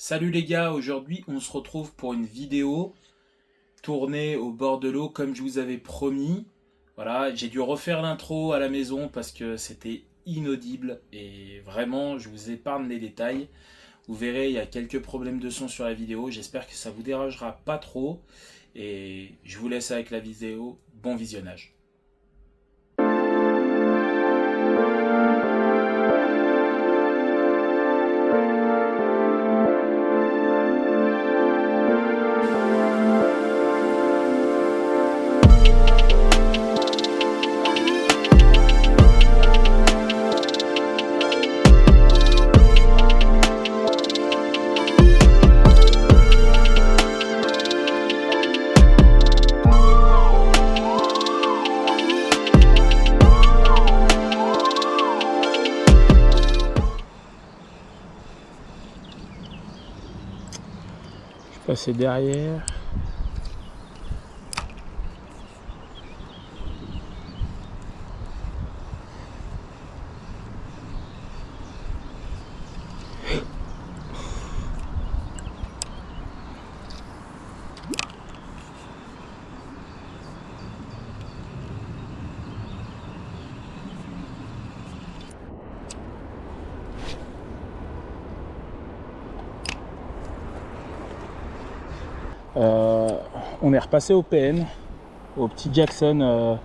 Salut les gars, aujourd'hui on se retrouve pour une vidéo tournée au bord de l'eau comme je vous avais promis. Voilà, j'ai dû refaire l'intro à la maison parce que c'était inaudible et vraiment je vous épargne les détails. Vous verrez, il y a quelques problèmes de son sur la vidéo, j'espère que ça vous dérangera pas trop et je vous laisse avec la vidéo. Bon visionnage. Passer derrière. On est repassé au PN, au petit Jackson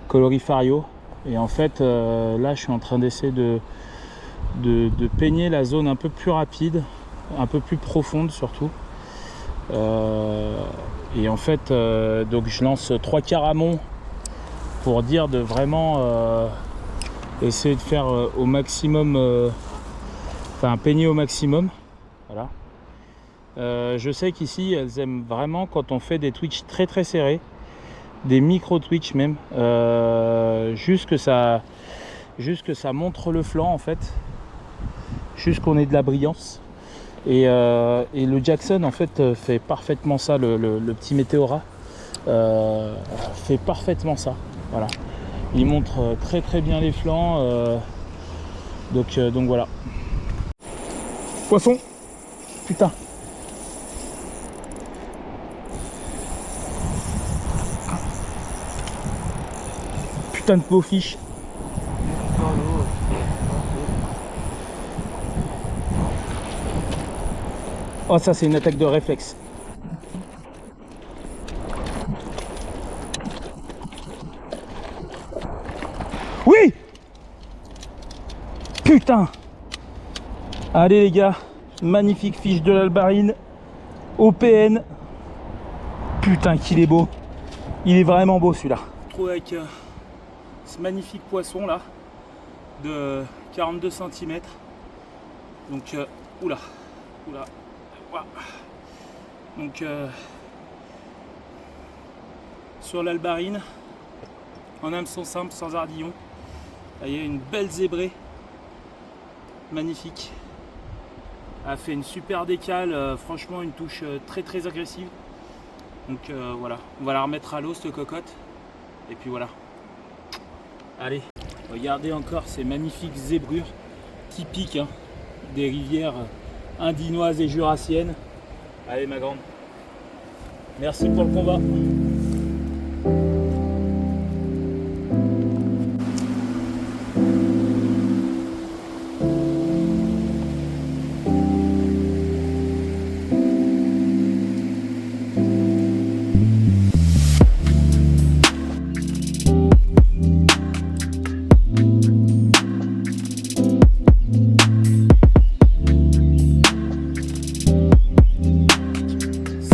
Colorifario, et en fait là je suis en train d'essayer de peigner la zone un peu plus rapide, un peu plus profonde surtout, et en fait donc je lance 3 quarts amont pour dire de vraiment essayer de faire au maximum, enfin peigner au maximum, voilà. Je sais qu'ici elles aiment vraiment quand on fait des twitch très très serrés, des micro twitch même, juste que ça montre le flanc en fait, juste qu'on ait de la brillance, et le Jackson en fait fait parfaitement ça, le petit Météora fait parfaitement ça, voilà. Il montre très très bien les flancs, donc voilà. Poisson, putain. Putain de beau fiche. Oh, ça c'est une attaque de réflexe. Oui! Putain! Allez les gars, magnifique fiche de l'Albarine OPN. Putain qu'il est beau. Il est vraiment beau celui-là. Je trouve avec ce magnifique poisson là de 42 cm. Donc oula. Donc sur l'Albarine, en hameçon simple, sans ardillon. Là, il y a une belle zébrée, magnifique. A fait une super décale, franchement une touche très très agressive. Donc voilà, on va la remettre à l'eau cette cocotte. Et puis voilà. Allez, regardez encore ces magnifiques zébrures typiques hein, des rivières indinoises et jurassiennes. Allez ma grande, merci pour le combat.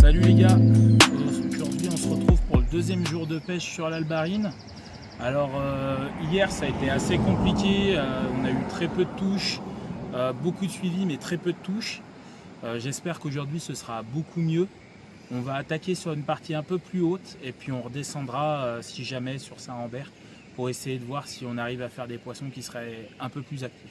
Salut les gars, aujourd'hui on se retrouve pour le deuxième jour de pêche sur l'Albarine. Alors hier ça a été assez compliqué, on a eu très peu de touches, beaucoup de suivi mais très peu de touches. J'espère qu'aujourd'hui ce sera beaucoup mieux. On va attaquer sur une partie un peu plus haute et puis on redescendra si jamais sur Saint-Rambert pour essayer de voir si on arrive à faire des poissons qui seraient un peu plus actifs.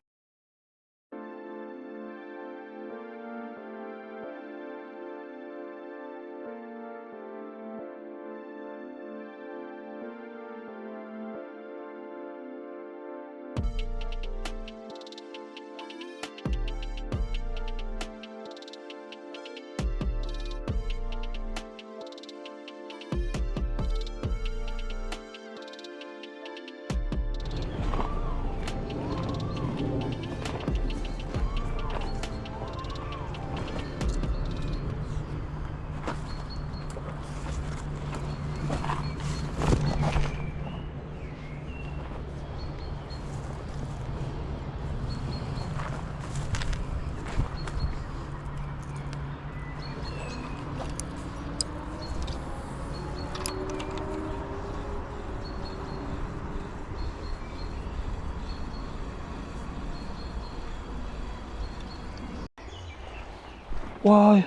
Wow,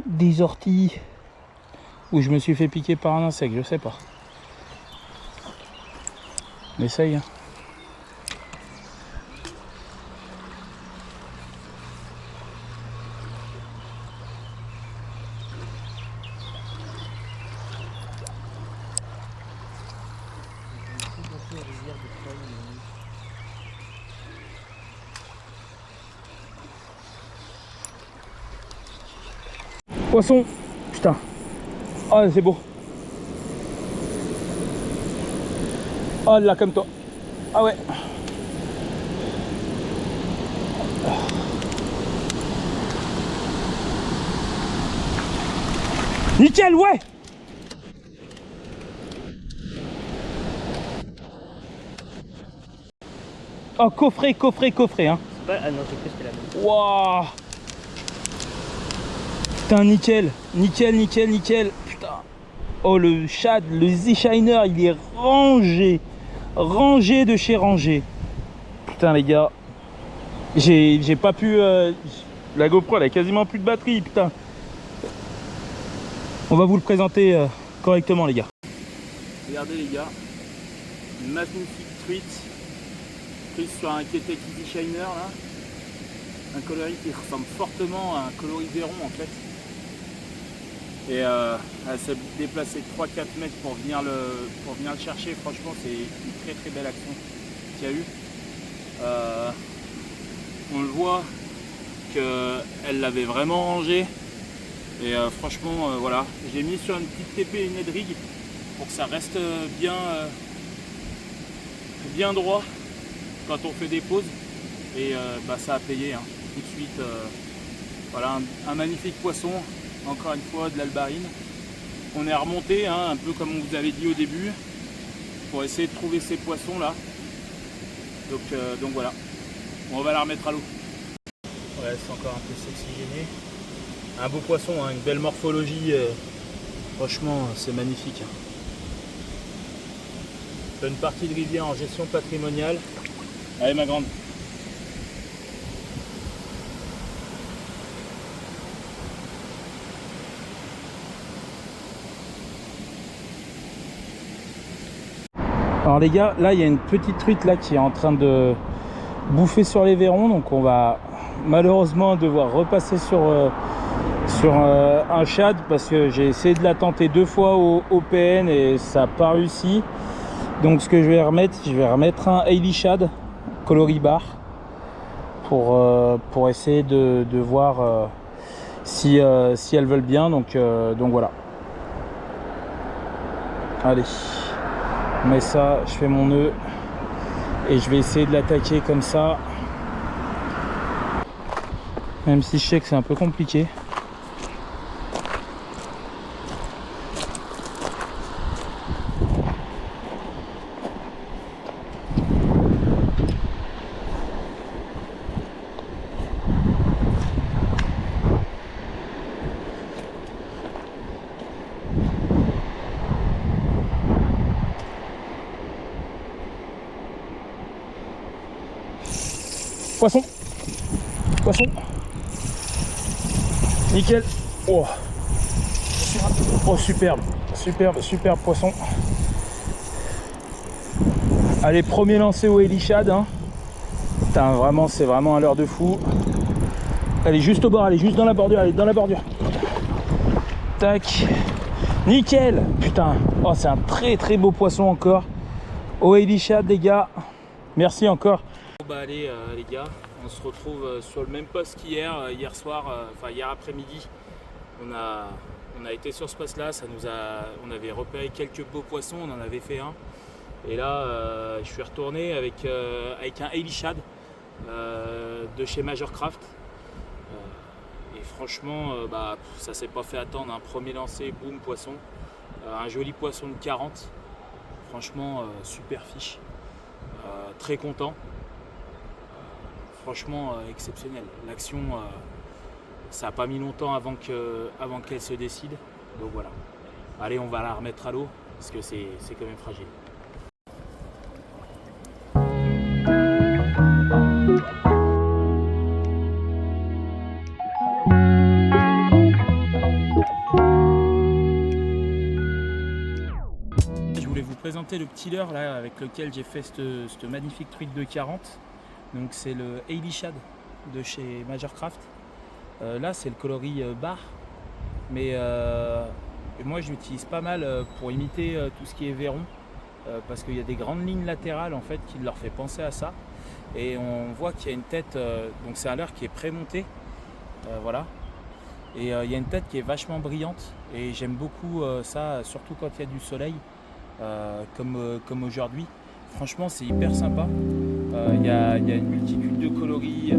des orties. Ou je me suis fait piquer par un insecte, je sais pas. On essaye. Hein. Poisson, putain. Ah, c'est beau. Ah, là, comme toi. Ah ouais. Nickel, ouais. Oh, coffret, hein. Ah non, j'ai cru que c'était la même. Waouh. Putain, nickel. Putain. Oh, le shad, le Z-Shiner, il est rangé. Rangé de chez rangé. Putain, les gars. J'ai pas pu... la GoPro, elle a quasiment plus de batterie, putain. On va vous le présenter correctement, les gars. Regardez, les gars. Une magnifique truite. Prise sur un Ketek Z-Shiner, là. Un coloris qui ressemble fortement à un coloris Véron, en fait. Et elle s'est déplacée 3-4 mètres pour venir le chercher. Franchement, c'est une très belle action qu'il y a eu. On le voit qu'elle l'avait vraiment rangé. Et franchement, voilà. J'ai mis sur une petite TP et une head rig pour que ça reste bien droit quand on fait des pauses. Et ça a payé. Hein. Tout de suite, voilà, un magnifique poisson. Encore une fois de l'albarine. On est remonté, hein, un peu comme on vous avait dit au début, pour essayer de trouver ces poissons là. Donc voilà, on va la remettre à l'eau. Ouais, c'est encore un peu s'oxygéner. Un beau poisson, hein, une belle morphologie. Franchement, c'est magnifique. Hein. Une partie de rivière en gestion patrimoniale. Allez ma grande. Alors les gars, là il y a une petite truite là qui est en train de bouffer sur les verrons, donc on va malheureusement devoir repasser sur un shad parce que j'ai essayé de la tenter 2 fois au PN et ça n'a pas réussi. Donc ce que je vais remettre un Hailey Shad coloris bar pour essayer de voir si elles veulent bien. Donc voilà. Allez. Je mets ça, je fais mon nœud et je vais essayer de l'attaquer comme ça, même si je sais que c'est un peu compliqué. Poisson, nickel. Oh, superbe poisson. Allez, premier lancé au Hailey Shad. Hein. Putain, vraiment, c'est vraiment un leurre de fou. Elle est juste au bord, elle est juste dans la bordure, Tac, nickel. Putain, oh, c'est un très beau poisson encore. Au Hailey Shad, les gars. Merci encore. Bah allez les gars, on se retrouve sur le même poste qu'hier, hier soir, hier après-midi. On a été sur ce poste là, on avait repéré quelques beaux poissons, on en avait fait un. Et là je suis retourné avec un Hailey Shad de chez Major Craft. Et franchement ça s'est pas fait attendre, un premier lancé, boum, poisson. Un joli poisson de 40. Franchement super fiche. Très content. Franchement exceptionnel. L'action, ça n'a pas mis longtemps avant qu'elle se décide. Donc voilà. Allez, on va la remettre à l'eau parce que c'est quand même fragile. présenter le petit leurre là avec lequel j'ai fait cette magnifique truite de 40. Donc c'est le Hailey Shad de chez Majorcraft. Là c'est le coloris bar, mais moi je l'utilise pas mal pour imiter tout ce qui est Véron, parce qu'il y a des grandes lignes latérales en fait qui leur fait penser à ça. Et on voit qu'il y a une tête, donc c'est un leurre qui est pré-monté, voilà. Et il y a une tête qui est vachement brillante et j'aime beaucoup ça, surtout quand il y a du soleil, comme aujourd'hui. Franchement c'est hyper sympa. Il y a une multitude de coloris.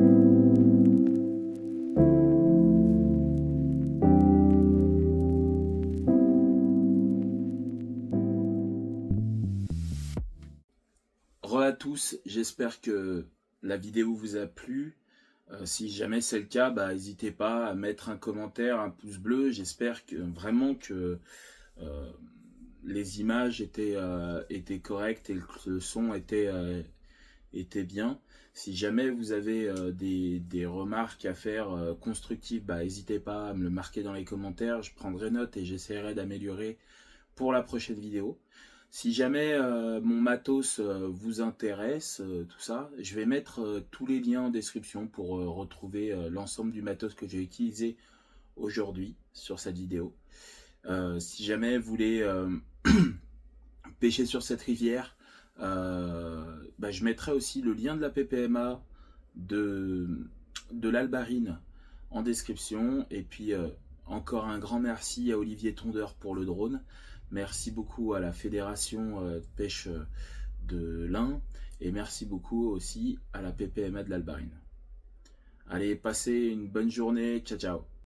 Re à tous, j'espère que la vidéo vous a plu. Si jamais c'est le cas, n'hésitez pas à mettre un commentaire, un pouce bleu. J'espère que vraiment que les images étaient correctes et que le son était bien. Si jamais vous avez des remarques à faire constructives, n'hésitez pas à me le marquer dans les commentaires. Je prendrai note et j'essaierai d'améliorer pour la prochaine vidéo. Si jamais mon matos vous intéresse, tout ça, je vais mettre tous les liens en description pour retrouver l'ensemble du matos que j'ai utilisé aujourd'hui sur cette vidéo. Si jamais vous voulez pêcher sur cette rivière, je mettrai aussi le lien de la PPMA de l'Albarine en description. Et puis encore un grand merci à Olivier Tondeur pour le drone. Merci beaucoup à la Fédération de pêche de l'Ain et merci beaucoup aussi à la PPMA de l'Albarine. Allez, passez une bonne journée, ciao ciao.